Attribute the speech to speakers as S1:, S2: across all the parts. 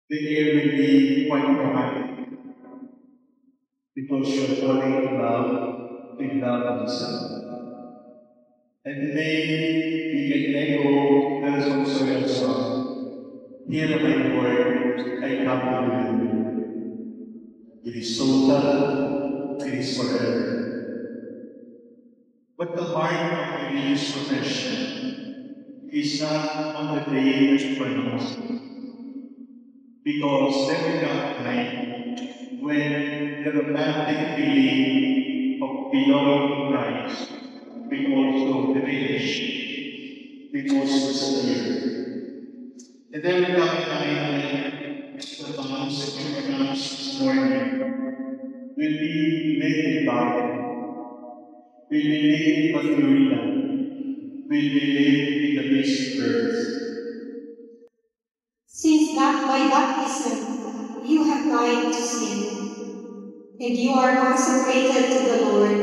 S1: The air will be quite dramatic because you're falling in love with yourself. And today we can echo Nelson Soyal's song, Here my Lord, I come to you. It is total, it is forever. But the heart of religious profession is not on the day that you pronounce it. Because there will come a time when the romantic feeling of belonging to Christ will also diminish, will also disappear. And there will come a time when the vows that you pronounced this morning will be made in dark, will be made in Paturia, will be made in the basic earth.
S2: Since that by baptism you have died to sin, and you are consecrated to the Lord,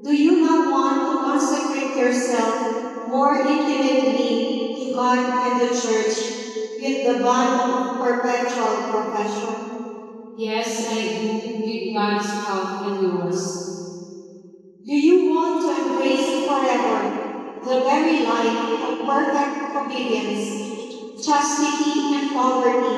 S2: do you now want to consecrate yourself more intimately to God and the Church with the bond of perpetual profession?
S3: Yes, I do, with God's help and yours.
S2: Do you want to embrace forever the very life of perfect obedience, chastity, and poverty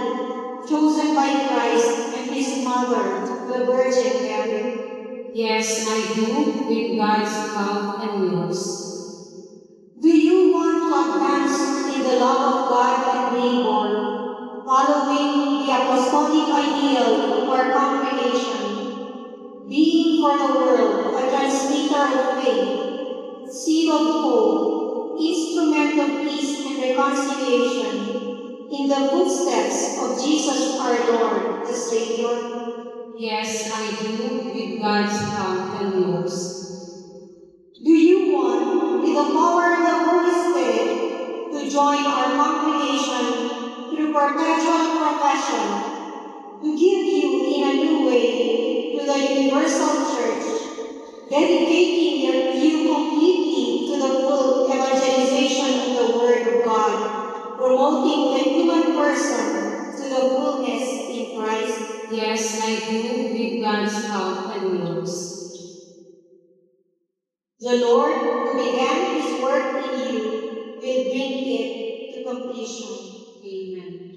S2: chosen by Christ and His Mother, the Virgin Mary?
S3: Yes, I do, with God's help and yours.
S2: Do you want to advance in the love of God and neighbor, following the apostolic ideal of our congregation, being for the world a transmitter of faith, seed of hope, instrument of peace and reconciliation, in the footsteps of Jesus our Lord, the Savior?
S3: Yes, I do, with God's help and yours.
S2: Do you want, with the power of the Holy Spirit, to join our congregation through perpetual profession, to give you in a new way to the universal church, dedicating you completely to the full evangelization of the Word of God, promoting the human person to the fullness in Christ?
S3: Yes, I do, with God's help and yours.
S2: The Lord who began His work in you will bring it to completion.
S3: Amen.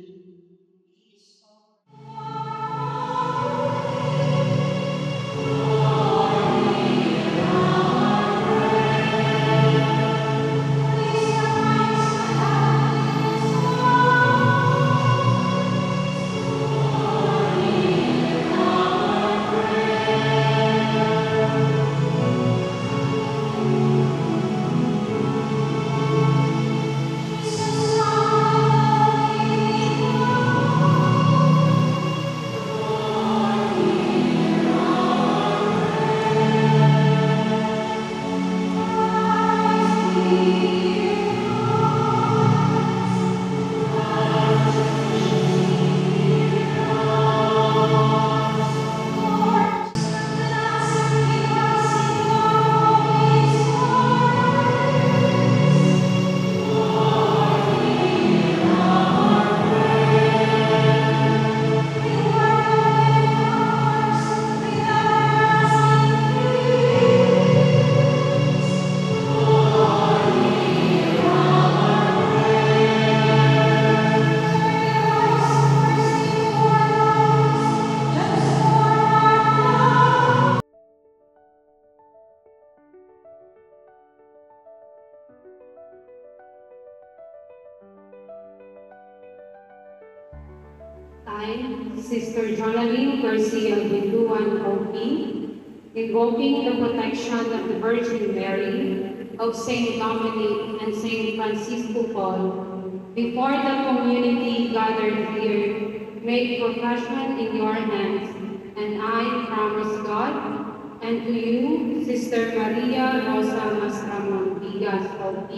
S3: I, Sister Jonalyn Garcia Binduan OP, invoking the protection of the Virgin Mary, of Saint Dominic and Saint Francisco Paul, before the community gathered here, make profession in your hands, and I promise God, and to you, Sister Maria Rosa Mastramontigas OP,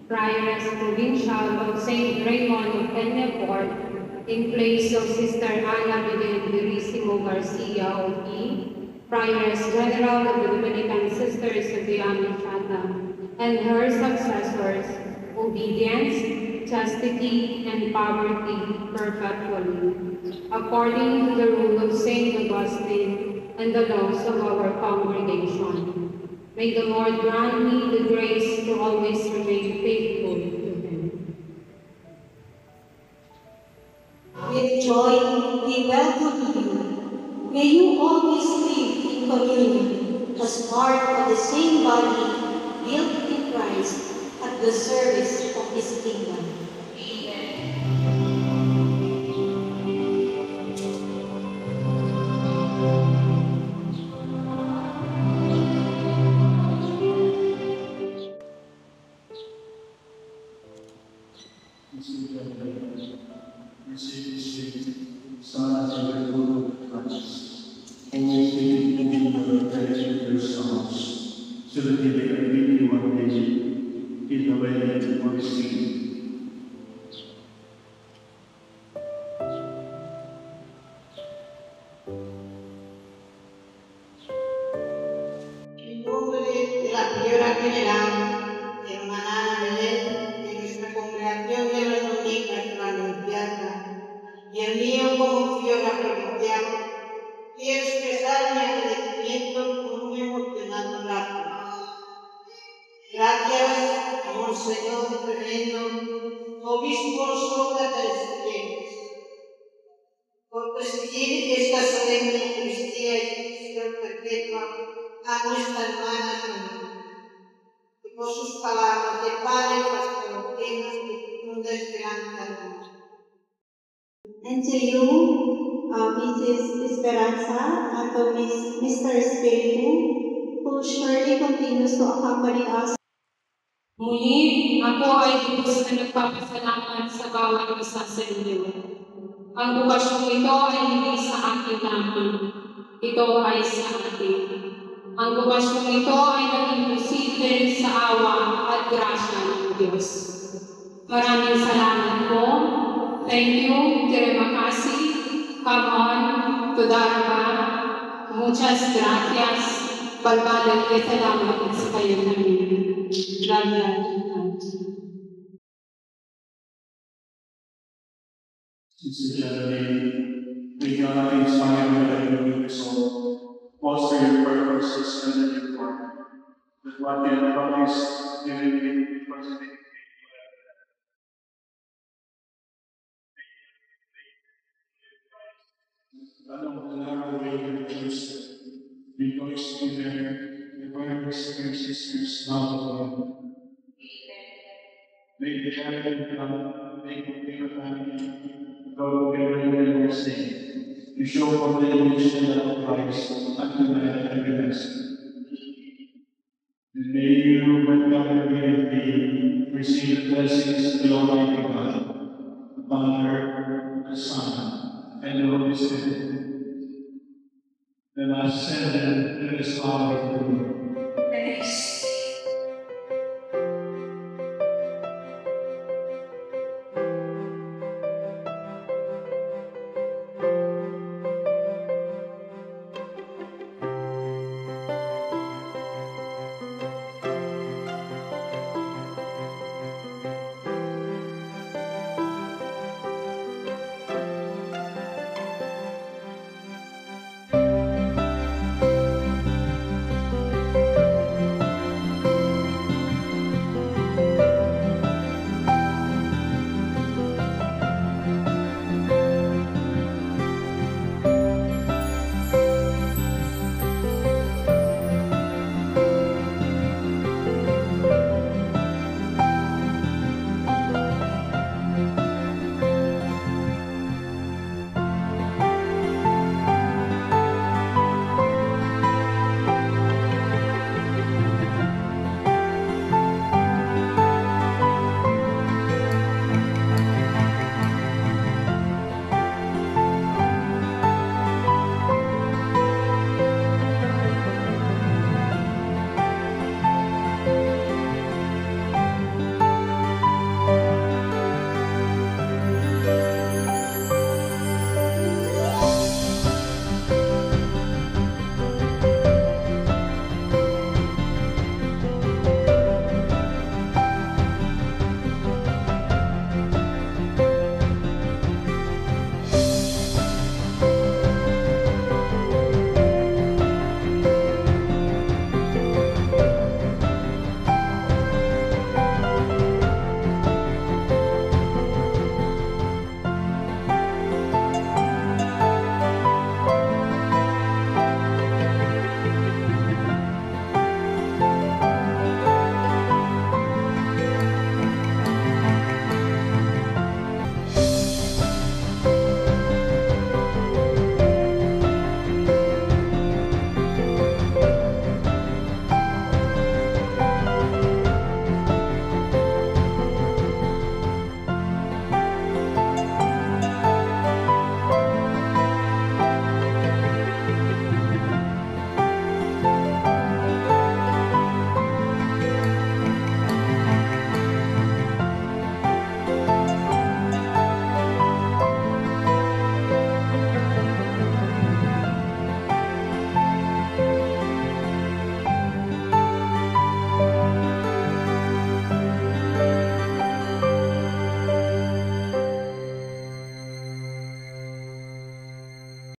S3: Prioress Provincial of Saint Raymond of Peñafort, in place of Sister Ana Belen Verissimo Garcia OP, Prioress General of the Dominican Sisters of the Amichata, and her successors, obedience, chastity, and poverty perpetually, according to the rule of Saint Augustine and the laws of our congregation. May the Lord grant me the grace to always remain faithful to Him.
S2: With joy, we welcome you. May you always live in communion as part of the same body built in Christ at the service of His kingdom.
S1: Receive this gift, Son of the Lord of Christ, always thinking in your affection of your sons, so that they may meet you one day in the way of your sin.
S4: En nombre de la priora general, hermana Belén, de nuestra congregación de las dominicas de la Anunciata, y el mío como priora provincial, quiero expresar mi agradecimiento con un emocionado gracias. Gracias a Monseñor Tremendo, obispo Sócrates James, por presidir esta solemne Eucaristía y petición perpetua a nuestra hermana Sonia, y por sus palabras de Padre Pastor llenas de profunda esperanza.
S2: And to you, Mrs. Esperanza, and to Mr. Espiritu, who surely continues to accompany us.
S3: Muli, ako ay lubos na nagpapasalamat sa bawat isa sa inyo. Ang bukasyong ito ay hindi sa akin lamang. Ito ay sa atin. Ang bukasyong ito ay naging posible sa awa at grasya ng Diyos. Maraming salamat po. Thank you, terima kasih, come on, todarma, muchas gracias, balbalan kay salamat sa kayo namin.
S1: Sincerely, may God inspire you that you will resolve, foster your purposes and your heart, that what you have promised, you will be perfect. Along the narrow way you choose, rejoice in the brothers and sisters now of you. May the heaven come, make your family, go together in your state, to show for the mission of Christ unto man every nation. And may you, when God will be, receive the blessings of the Almighty God, the Father, the Son, and the Holy Spirit. Then ascend to the Father,